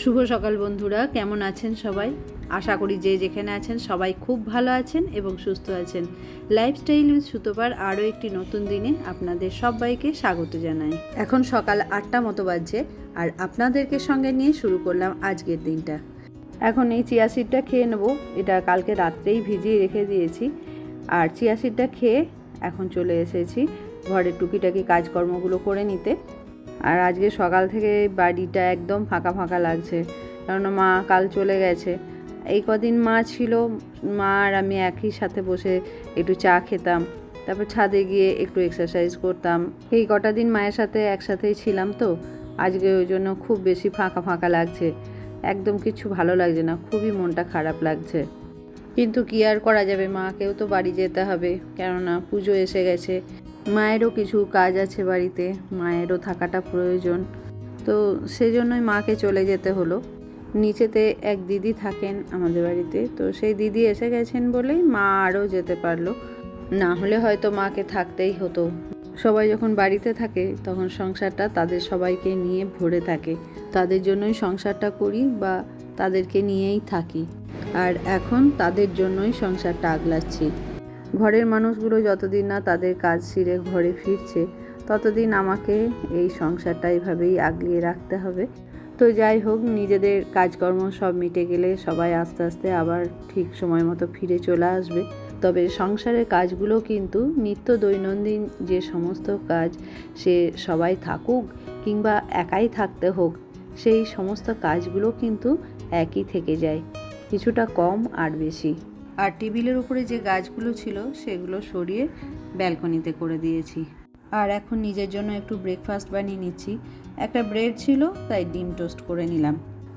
শুভ সকাল বন্ধুরা, কেমন আছেন সবাই? আশা করি যে যেখানে আছেন সবাই খুব ভালো আছেন এবং সুস্থ আছেন। লাইফস্টাইল উইথ সুতোপার আরও একটি নতুন দিনে আপনাদের সবাইকে স্বাগত জানাই। এখন সকাল 8টা মতো বাজছে আর আপনাদেরকে সঙ্গে নিয়ে শুরু করলাম আজকের দিনটা। এখন এই চিয়া সিডটা খেয়ে নেবো। এটা কালকে রাত্রেই ভিজিয়ে রেখে দিয়েছি। আর চিয়া সিডটা খেয়ে এখন চলে এসেছি ঘরের টুকিটাকি কাজকর্মগুলো করে নিতে। আর আজকে সকাল থেকে বাড়িটা একদম ফাঁকা ফাঁকা লাগছে, কারণ মা কাল চলে গেছে। এই কদিন মা ছিল, মা আর আমি একই সাথে বসে একটু চা খেতাম, তারপর ছাদে গিয়ে একটু এক্সারসাইজ করতাম। এই কটা দিন মায়ের সাথে একসাথেই ছিলাম, তো আজকে ওই জন্য খুব বেশি ফাঁকা ফাঁকা লাগছে, একদম কিছু ভালো লাগছে না, খুবই মনটা খারাপ লাগছে। কিন্তু কি আর করা যাবে, মাকেও তো বাড়ি যেতে হবে, কেননা পুজো এসে গেছে। মায়েরও কিছু কাজ আছে বাড়িতে, মায়েরও থাকাটা প্রয়োজন, তো সেজন্যই মাকে চলে যেতে হলো। নিচেতে এক দিদি থাকেন আমাদের বাড়িতে, তো সেই দিদি এসে গেছেন বলেই মা আরও যেতে পারলো, না হলে হয়তো মাকে থাকতেই হতো। সবাই যখন বাড়িতে থাকে তখন সংসারটা তাদের সবাইকে নিয়ে ভরে থাকে, তাদের জন্যই সংসারটা করি বা তাদেরকে নিয়েই থাকি। আর এখন তাদের জন্যই সংসারটা আগলাচ্ছি। ঘরের মানুষগুলো যতদিন না তাদের কাজ সেরে ঘরে ফিরছে, ততদিন আমাকে এই সংসারটা এইভাবেই আগলিয়ে রাখতে হবে। তো যাই হোক, নিজেদের কাজকর্ম সব মিটে গেলে সবাই আস্তে আস্তে আবার ঠিক সময় মতো ফিরে চলে আসবে। তবে সংসারের কাজগুলো কিন্তু নিত্য দৈনন্দিন যে সমস্ত কাজ, সে সবাই থাকুক কিংবা একাই থাকতে হোক, সেই সমস্ত কাজগুলো কিন্তু একই থেকে যায়, কিছুটা কম আর বেশি। আর টেবিলের উপরে যে গাছগুলো ছিল সেগুলো সরিয়ে ব্যালকনিতে করে দিয়েছি। আর এখন নিজের জন্য একটু ব্রেকফাস্ট বানিয়ে নিচ্ছি। একটা ব্রেড ছিল, তাই ডিম টোস্ট করে নিলাম।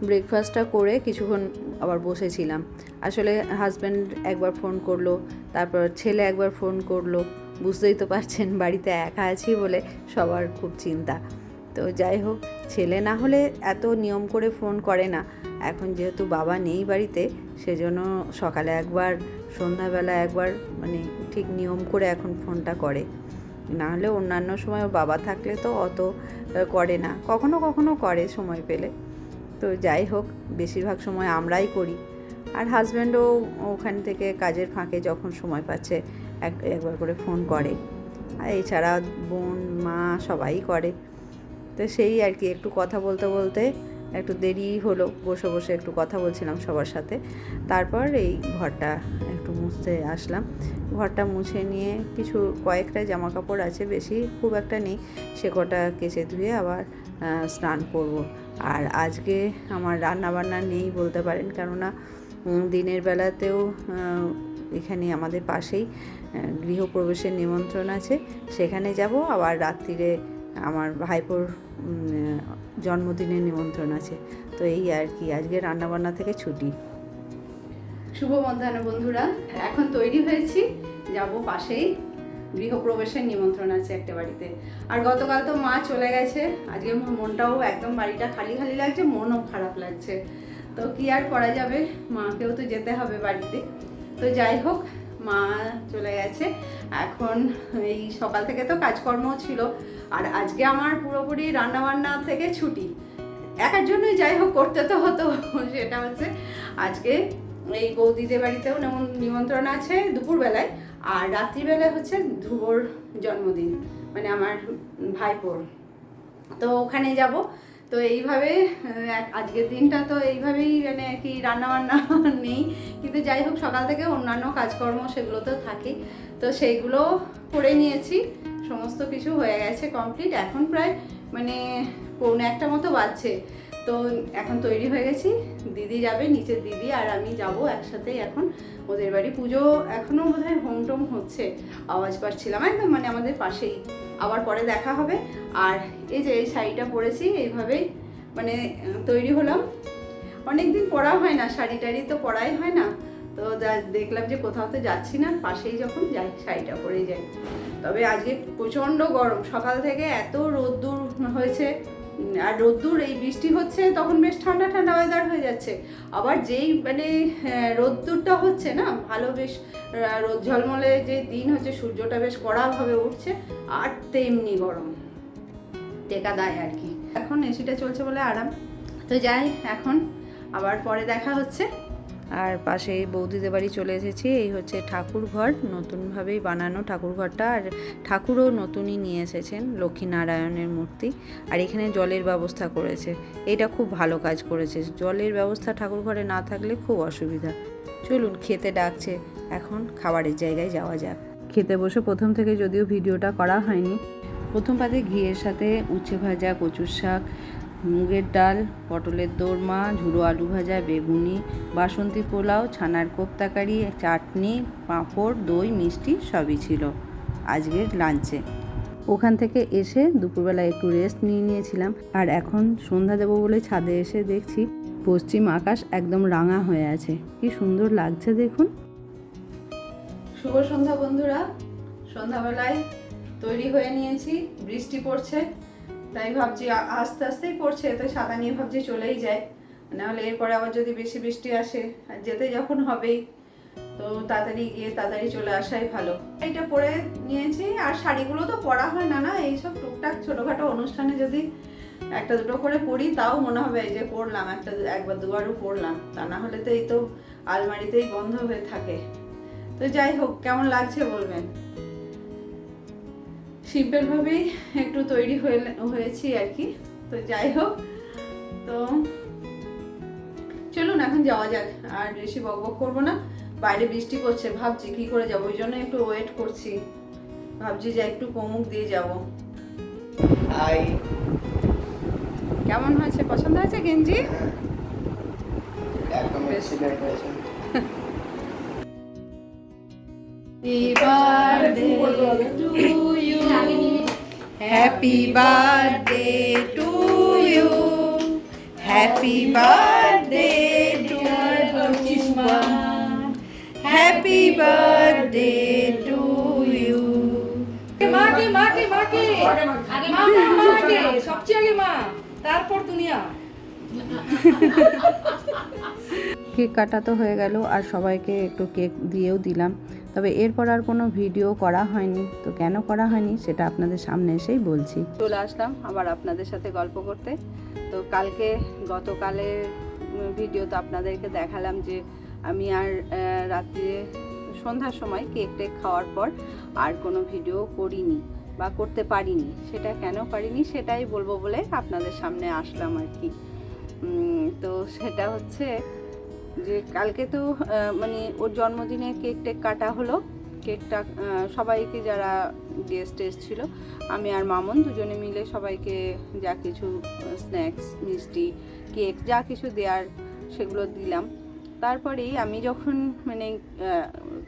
ব্রেকফাস্টটা করে কিছুক্ষণ আবার বসেছিলাম। আসলে হাজব্যান্ড একবার ফোন করলো, তারপর ছেলে একবার ফোন করলো। বুঝতেই তো পারছেন, বাড়িতে একা আছি বলে সবার খুব চিন্তা। তো যাই হোক, ছেলে না হলে এত নিয়ম করে ফোন করে না। এখন যেহেতু বাবা নেই বাড়িতে, সেজন্য সকালে একবার, সন্ধ্যাবেলা একবার, মানে ঠিক নিয়ম করে এখন ফোনটা করে। না হলে অন্যান্য সময় ওর বাবা থাকলে তো অত করে না, কখনো কখনো করে সময় পেলে। তো যাই হোক, বেশিরভাগ সময় আমরাই করি। আর হাজব্যান্ডও ওখান থেকে কাজের ফাঁকে যখন সময় পাচ্ছে একবার করে ফোন করে। আর এছাড়া বোন, মা সবাই করে। তো সেই আর কি, একটু কথা বলতে বলতে একটু দেরি হলো, বসে বসে একটু কথা বলছিলাম সবার সাথে। তারপর এই ঘরটা একটু মুছতে আসলাম। ঘরটা মুছে নিয়ে কিছু কয়েকটা জামা কাপড় আছে, বেশি খুব একটা নেই, সে কটা কেচে ধুয়ে আবার স্নান করব। আর আজকে আমার রান্নাবান্না নেই বলতে পারেন, কেননা দিনের বেলাতেও এখানে আমাদের পাশেই গৃহপ্রবেশের নিমন্ত্রণ আছে, সেখানে যাব। আবার রাত্রিরে আমার ভাইপোর জন্মদিনের নিমন্ত্রণ আছে। তো এই আর কি, আজকে রান্নাবান্না থেকে ছুটি। শুভ মধ্যাহ্ন বন্ধুরা, এখন তৈরি হয়েছি, যাব পাশেই গৃহপ্রবেশের নিমন্ত্রণ আছে একটা বাড়িতে। আর গতকাল তো মা চলে গেছে, আজকে মনটাও একদম, বাড়িটা খালি খালি লাগছে, মনও খারাপ লাগছে। তো কি আর করা যাবে, মাকেও তো যেতে হবে বাড়িতে। তো যাই হোক, মা চলে গেছে। এখন এই সকাল থেকে তো কাজকর্ম ছিল, আর আজকে আমার পুরোপুরি রান্নাবান্না থেকে ছুটি। একার জন্যই যাই হোক করতে তো হতো। সেটা হচ্ছে আজকে এই বৌদিদের বাড়িতেও নিমন্ত্রণ আছে দুপুরবেলায়, আর রাত্রিবেলায় হচ্ছে ধ্রুবর জন্মদিন, মানে আমার ভাইপোর। তো ওখানে যাব। তো এইভাবে আজকের দিনটা তো এইভাবেই, মানে কি রান্নাবান্না নেই, কিন্তু যাই হোক সকাল থেকে অন্যান্য কাজকর্ম সেগুলো তো থাকেই। তো সেইগুলো করে নিয়েছি, সমস্ত কিছু হয়ে গেছে কমপ্লিট। এখন প্রায় মানে 1:45 মতো বাজছে। তো এখন তৈরি হয়ে গেছি, দিদি যাবে, নিচের দিদি আর আমি যাব একসাথেই এখন ওদের বাড়ি। পুজো এখনও বোধহয় হোম টোম হচ্ছে, আওয়াজ পাচ্ছিলাম একদম, মানে আমাদের পাশেই। আবার পরে দেখা হবে। আর এই যে এই শাড়িটা পরেছি, এইভাবেই মানে তৈরি হলাম। অনেকদিন পরা হয় না, শাড়ি টাড়ি তো পরাই হয় না। তো দেখলাম যে কোথাও তো যাচ্ছি না, পাশেই যখন যাই শাড়িটা পরেই যাই। তবে আজকে প্রচণ্ড গরম, সকাল থেকে এত রোদ্দুর হয়েছে। আর রোদ্দুর, এই বৃষ্টি হচ্ছে তখন বেশ ঠান্ডা ঠান্ডা ওয়েদার হয়ে যাচ্ছে। আবার যেই মানে রোদ্দুরটা হচ্ছে না ভালো, বেশ রোদ ঝলমলে যে দিন হচ্ছে, সূর্যটা বেশ কড়াভাবে উঠছে, আর তেমনি গরম টেকা দেয় আর কি। এখন এসিটা চলছে বলে আরাম। তো যাই, এখন আবার পরে দেখা হচ্ছে। আর পাশে বৌদিদের বাড়ি চলে এসেছি। এই হচ্ছে ঠাকুর ঘর, নতুনভাবেই বানানো ঠাকুর ঘরটা। আর ঠাকুরও নতুনই নিয়ে এসেছেন, লক্ষ্মীনারায়ণের মূর্তি। আর এখানে জলের ব্যবস্থা করেছে, এটা খুব ভালো কাজ করেছে। জলের ব্যবস্থা ঠাকুর ঘরে না থাকলে খুব অসুবিধা। চলুন, খেতে ডাকছে, এখন খাবারের জায়গায় যাওয়া যাক। খেতে বসে প্রথম থেকে যদিও ভিডিওটা করা হয়নি। প্রথম পাতে ঘিয়ের সাথে উচ্ছে ভাজা, কচুর শাক, মুগের ডাল, পটলের দোরমা, ঝুড়ো আলু ভাজা, বেগুনি, বাসন্তী পোলাও, ছানার কোপ্তাকারি, চাটনি, পাঁপড়, দই, মিষ্টি সবই ছিল আজকের লাঞ্চে। ওখান থেকে এসে দুপুরবেলা একটু রেস্ট নিয়েছিলাম। আর এখন সন্ধ্যা দেবো বলে ছাদে এসে দেখছি পশ্চিম আকাশ একদম রাঙা হয়ে আছে, কি সুন্দর লাগছে দেখুন। শুভ সন্ধ্যা বন্ধুরা। সন্ধ্যাবেলায় তৈরি হয়ে নিয়েছি, বৃষ্টি পড়ছে, তাই ভাবছি আস্তে আস্তেই পড়ছে, তো ছাতা নিয়ে ভাবছি চলেই যায়, নাহলে এরপরে আবার যদি বেশি বৃষ্টি আসে, আর যেতে যখন হবেই তো তাড়াতাড়ি গিয়ে তাড়াতাড়ি চলে আসাই ভালো। এইটা পরে নিয়েছি। আর শাড়িগুলো তো পরা হয় না, এইসব টুকটাক ছোটোখাটো অনুষ্ঠানে যদি একটা দুটো করে পরি, তাও মনে হবে এই যে পরলাম, একবার দুবারও পরলাম, তা না হলে তো এই তো আলমারিতেই বন্ধ হয়ে থাকে। তো যাই হোক, কেমন লাগছে বলবেন। সিম্পলভাবেই একটু তৈরি হয়েছি আর কি। তো যাই হোক, তো চলুন এখন যাওয়া যাক, আর বেশি বকবক করবো না। বাইরে বৃষ্টি পড়ছে, ভাবছি কি করে যাবো, ওই জন্য একটু ওয়েট করছি, ভাবছি যে একটু কোমুক দিয়ে যাব। কেমন হয়েছে, পছন্দ হয়েছে গেঞ্জি? Happy birthday to you. Happy birthday to you. Happy birthday to you. মাকে সবচেয়ে আগে মা, তারপর দুনিয়া। কেক কাটা তো হয়ে গেল, আর সবাইকে একটু কেক দিয়েও দিলাম। তবে এরপর আর কোনো ভিডিও করা হয়নি। তো কেন করা হয়নি সেটা আপনাদের সামনে এসেই বলছি। চলে আসলাম আবার আপনাদের সাথে গল্প করতে। তো গতকালের ভিডিও তো আপনাদেরকে দেখালাম যে আমি আর রাত্রে সন্ধ্যার সময় কেক খাওয়ার পর আর কোনো ভিডিও করিনি বা করতে পারিনি। সেটা কেন পারিনি সেটাই বলবো বলে আপনাদের সামনে আসলাম আর কি। তো সেটা হচ্ছে যে কালকে তো মানে ওর জন্মদিনে কেক কাটা হলো। কেকটা সবাইকে, যারা গেস্ট ছিল, আমি আর মামন দুজনে মিলে সবাইকে যা কিছু স্ন্যাক্স, মিষ্টি, কেক যা কিছু দেওয়ার সেগুলো দিলাম। তারপরেই আমি যখন মানে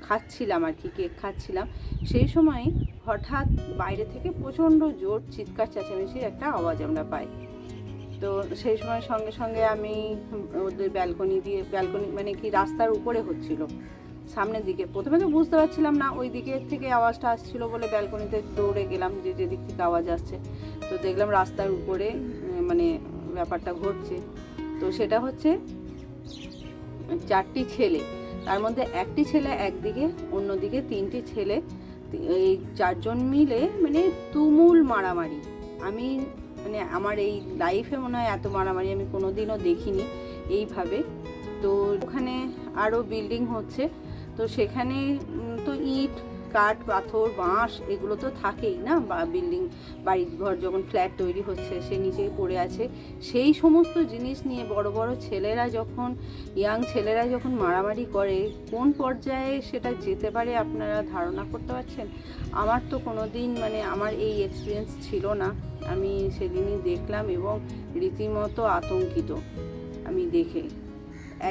খাচ্ছিলাম আর কি, কেক খাচ্ছিলাম, সেই সময় হঠাৎ বাইরে থেকে প্রচণ্ড জোর চিৎকার চেঁচামেচির একটা আওয়াজ আমরা পাই। তো সেই সময় সঙ্গে সঙ্গে আমি ওদের ব্যালকনি মানে কি রাস্তার উপরে হচ্ছিল, সামনের দিকে। প্রথমে তো বুঝতে পারছিলাম না, ওই দিকের থেকে আওয়াজটা আসছিল বলে ব্যালকনিতে দৌড়ে গেলাম যে যেদিক থেকে আওয়াজ আসছে। তো দেখলাম রাস্তার উপরে মানে ব্যাপারটা ঘটছে। তো সেটা হচ্ছে 4টি ছেলে, তার মধ্যে একটি ছেলে একদিকে, অন্যদিকে 3টি ছেলে, এই 4 জন মিলে মানে তুমুল মারামারি। আমি মানে আমার এই লাইফে মনে হয় এত মারামারি আমি কোনোদিনও দেখিনি এইভাবে। তো ওখানে আরও বিল্ডিং হচ্ছে, তো সেখানে তো ইট, কাঠ, পাথর, বাঁশ এগুলো তো থাকেই না, বা বিল্ডিং, বাড়ির ঘর যখন ফ্ল্যাট তৈরি হচ্ছে সে নিচেই পড়ে আছে। সেই সমস্ত জিনিস নিয়ে বড় বড় ছেলেরা যখন, ইয়াং ছেলেরা যখন মারামারি করে, কোন পর্যায়ে সেটা যেতে পারে আপনারা ধারণা করতে পারছেন? আমার তো কোনো দিন মানে আমার এই এক্সপিরিয়েন্স ছিল না। আমি সেদিনই দেখলাম এবং রীতিমতো আতঙ্কিত আমি দেখে।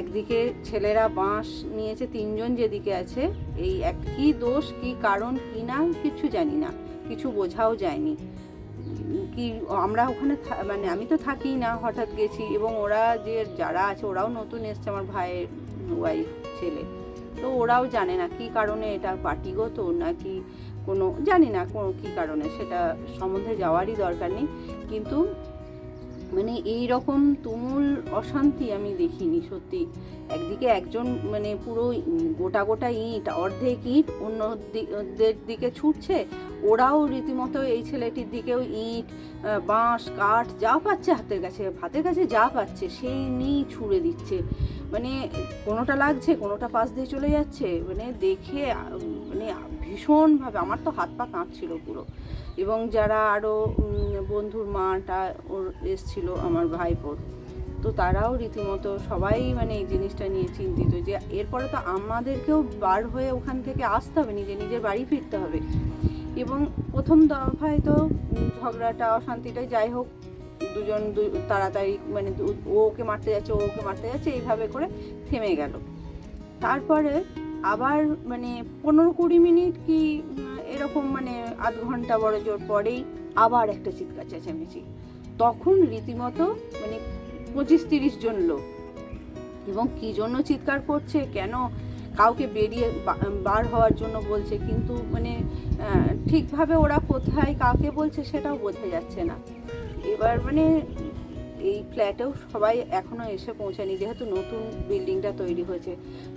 একদিকে ছেলেরা বাঁশ নিয়েছে, 3 জন যেদিকে আছে, এই কি দোষ, কি কারণ, কি না কিছু জানি না, কিছু বোঝাও যায়নি। কি আমরা ওখানে মানে আমি তো থাকি না, হঠাৎ গেছি, এবং ওরা যারা আছে ওরাও নতুন এসছে, আমার ভাইয়ের ওয়াইফ ছেলে, তো ওরাও জানে না কি কারণে, এটা পার্টিগত নাকি কোনো জানি না কোনো কী কারণে, সেটা সম্বন্ধে যাওয়ারই দরকার নেই। কিন্তু মানে এই রকম তুমুল অশান্তি আমি দেখিনি সত্যি। একদিকে একজন মানে পুরো গোটা ইট, অর্ধেক ইট অন্যদের দিকে ছুটছে, ওরাও রীতিমতো এই ছেলেটির দিকেও ইট, বাঁশ, কাঠ যা পাচ্ছে হাতের কাছে যা পাচ্ছে সেই নিয়েই ছুঁড়ে দিচ্ছে। মানে কোনোটা লাগছে, কোনোটা পাশ দিয়ে চলে যাচ্ছে, মানে দেখে মানে ভীষণভাবে আমার তো হাত পা কাঁপছিল পুরো। এবং যারা আরও বন্ধুর মাটা ওর এসছিল আমার ভাইপোর, তো তারাও রীতিমতো সবাই মানে এই জিনিসটা নিয়ে চিন্তিত যে এরপরে তো আমাদেরকেও বার হয়ে ওখান থেকে আসতে হবে, নিজের বাড়ি ফিরতে হবে। এবং প্রথম দফায় তো ঝগড়াটা, অশান্তিটা যাই হোক, দুজন তাড়াতাড়ি মানে ও ওকে মারতে যাচ্ছে এইভাবে করে থেমে গেল। তারপরে আবার মানে 15-20 মিনিট কি এরকম মানে আধ ঘন্টা বড় জোর পরেই আবার একটা চিৎকার চেঁচামেচি। তখন রীতিমতো মানে 25-30 জন লোক, এবং কি জন্য চিৎকার করছে, কেন কাউকে বেরিয়ে বার হওয়ার জন্য বলছে, কিন্তু মানে ঠিকভাবে ওরা কোথায় কাকে বলছে সেটাও বোঝা যাচ্ছে না। এবার মানে এই ফ্ল্যাটেও সবাই এখনও এসে পৌঁছায়নি, যেহেতু নতুন বিল্ডিংটা তৈরি হয়েছে,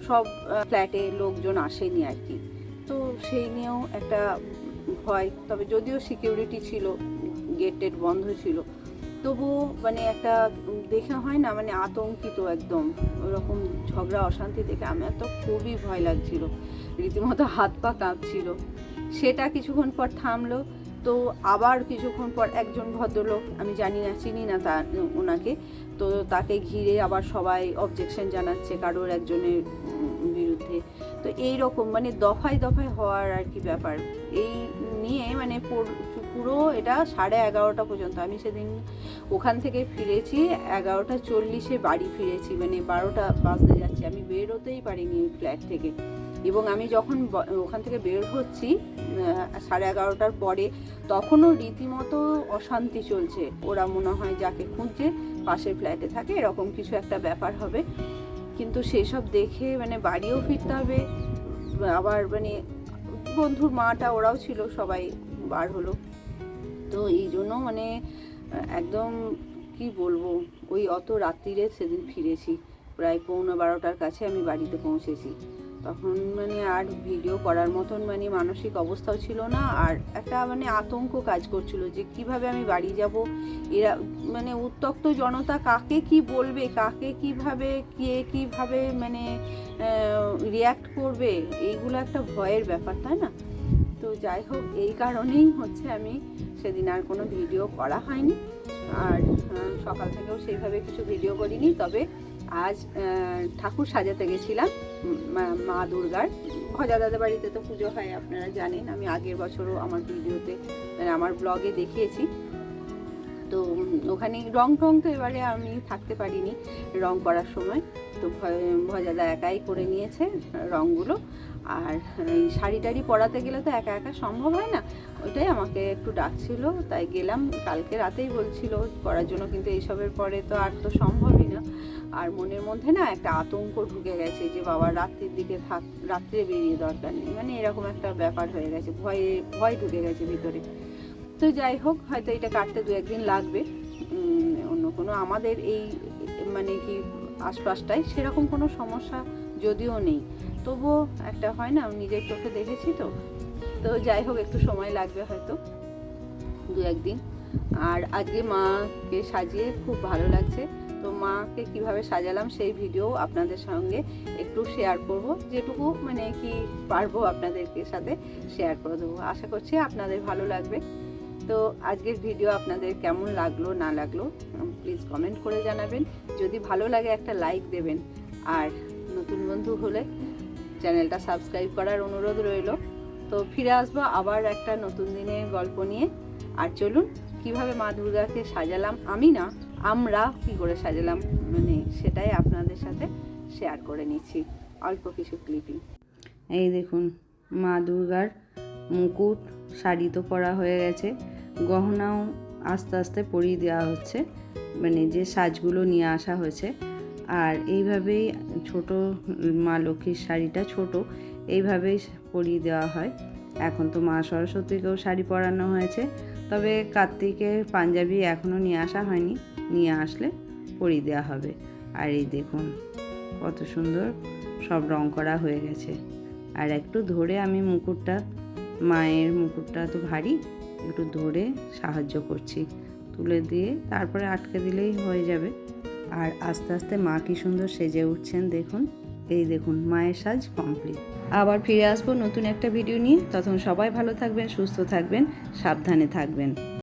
সব ফ্ল্যাটে লোকজন আসেনি আর কি। তো সেই নিয়েও একটা ভয়, তবে যদিও সিকিউরিটি ছিল, গেট বন্ধ ছিল, তবুও মানে একটা দেখে হয় না মানে আতঙ্কিত একদম। ওরকম ঝগড়া অশান্তি দেখে আমার তো খুবই ভয় লাগছিল, রীতিমতো হাত পা কাঁপছিল। সেটা কিছুক্ষণ পর থামলো। তো আবার কিছুক্ষণ পর একজন ভদ্রলোক, আমি জানি না, চিনি না ওনাকে, তো তাকে ঘিরে আবার সবাই অবজেকশন জানাচ্ছে কারোর একজনের বিরুদ্ধে। তো এই রকম মানে দফায় দফায় হওয়ার আর কি ব্যাপার। এই নিয়ে মানে পুরো এটা 11:30 পর্যন্ত, আমি সেদিন ওখান থেকে ফিরেছি 11:40 বাড়ি ফিরেছি, মানে 12টা বাজতে যাচ্ছে, আমি বেরোতেই পারিনি ফ্ল্যাট থেকে। এবং আমি যখন ওখান থেকে বের হচ্ছি 11:30টার পরে, তখনও রীতিমতো অশান্তি চলছে। ওরা মনে হয় যাকে খুঁজছে পাশের ফ্ল্যাটে থাকে, এরকম কিছু একটা ব্যাপার হবে। কিন্তু সেসব দেখে মানে বাড়িও ফিরতে হবে। আবার মানে বন্ধুর মাটা ওরাও ছিল, সবাই বার হলো। তো এই জন্য মানে একদম কি বলবো, ওই অত রাত্রিরে সেদিন ফিরেছি, প্রায় 11:15টার কাছে আমি বাড়িতে পৌঁছেছি। তখন মানে আর ভিডিও করার মতন মানে মানসিক অবস্থাও ছিল না, আর একটা মানে আতঙ্ক কাজ করছিল যে কিভাবে আমি বাড়ি যাব। এরা মানে উত্তক্ত জনতা কাকে কি বলবে, কাকে কিভাবে মানে রিয়্যাক্ট করবে, এইগুলো একটা ভয়ের ব্যাপার, তাই না? তো যাই হোক, এই কারণেই হচ্ছে আমি সেদিন আর কোনো ভিডিও করা হয়নি, আর সকাল থেকেও সেইভাবে কিছু ভিডিও করিনি। তবে আজ ঠাকুর সাজাতে গেছিলাম মা দুর্গার। ভজাদাদের বাড়িতে তো পুজো হয়, আপনারা জানেন, আমি আগের বছরও আমার ভিডিওতে মানে আমার ব্লগে দেখিয়েছি। তো ওখানে রং তো এবারে আমি থাকতে পারিনি রং করার সময়, তো ভজাদা একাই করে নিয়েছে রঙগুলো। আর এই শাড়ি টাড়ি পরাতে গেলে তো একা একা সম্ভব হয় না, ওইটাই আমাকে একটু ডাকছিল, তাই গেলাম। কালকে রাতেই বলছিল করার জন্য, কিন্তু এইসবের পরে তো আর তো সম্ভবই না। আর মনের মধ্যে না একটা আতঙ্ক ঢুকে গেছে যে বাবা রাত্রির দিকে রাত্রে বেরিয়ে দরকার নেই, মানে এরকম একটা ব্যাপার হয়ে গেছে, ভয় ঢুকে গেছে ভিতরে। তো যাই হোক, হয়তো এটা কাটতে 2-1 দিন লাগবে। অন্য কোনো আমাদের এই মানে কি আশপাশটায় সেরকম কোনো সমস্যা যদিও নেই, তবুও একটা হয় না, নিজের চোখে দেখেছি তো। তো যাই হোক, একটু সময় লাগবে হয়তো 2-1 দিন। আর আজকে মাকে সাজিয়ে খুব ভালো লাগছে। তো মাকে কিভাবে সাজালাম সেই ভিডিও আপনাদের সঙ্গে একটু শেয়ার করব, যেটুকু মানে কি পারবো আপনাদেরকে সাথে শেয়ার করে দেবো। আশা করছি আপনাদের ভালো লাগবে। তো আজকের ভিডিও আপনাদের কেমন লাগলো না লাগলো প্লিজ কমেন্ট করে জানাবেন। যদি ভালো লাগে একটা লাইক দেবেন, আর নতুন বন্ধু হলে চ্যানেলটা সাবস্ক্রাইব করার অনুরোধ রইল। তো ফিরে আসবো আবার একটা নতুন দিনের গল্প নিয়ে। আর চলুন কিভাবে মা দুর্গাকে সাজালাম, আমরা কি করে সাজালাম মানে সেটাই আপনাদের সাথে শেয়ার করে নিচ্ছি, অল্প কিছু ক্লিপিং। এই দেখুন, মা দুর্গার মুকুট, শাড়ি তো পরা হয়ে গেছে, গহনাও আস্তে আস্তে পরিয়ে দেওয়া হচ্ছে, মানে যে সাজগুলো নিয়ে আসা হয়েছে। আর এইভাবেই ছোট মা লক্ষ্মীর শাড়িটা ছোট, এইভাবেই পরিয়ে দেওয়া হয়। এখন তো মা সরস্বতীকেও শাড়ি পরানো হয়েছে, তবে কার্তিকের পাঞ্জাবি এখনও নিয়ে আসা হয়নি, নিয়ে আসলে পরিয়ে দেওয়া হবে। আর এই দেখুন কত সুন্দর সব রং করা হয়ে গেছে। আর একটু ধরে আমি মুকুটটা মায়ের মুকুটটা তো ভারী, একটু ধরে সাহায্য করছি, তুলে দিয়ে তারপরে আটকে দিলেই হয়ে যাবে। আর আস্তে আস্তে মা কি সুন্দর সেজে উঠছেন দেখুন। এই দেখুন মায়ের সাজ কমপ্লিট। আবার ফিরে আসবো নতুন একটা ভিডিও নিয়ে। তখন সবাই ভালো থাকবেন, সুস্থ থাকবেন, সাবধানে থাকবেন।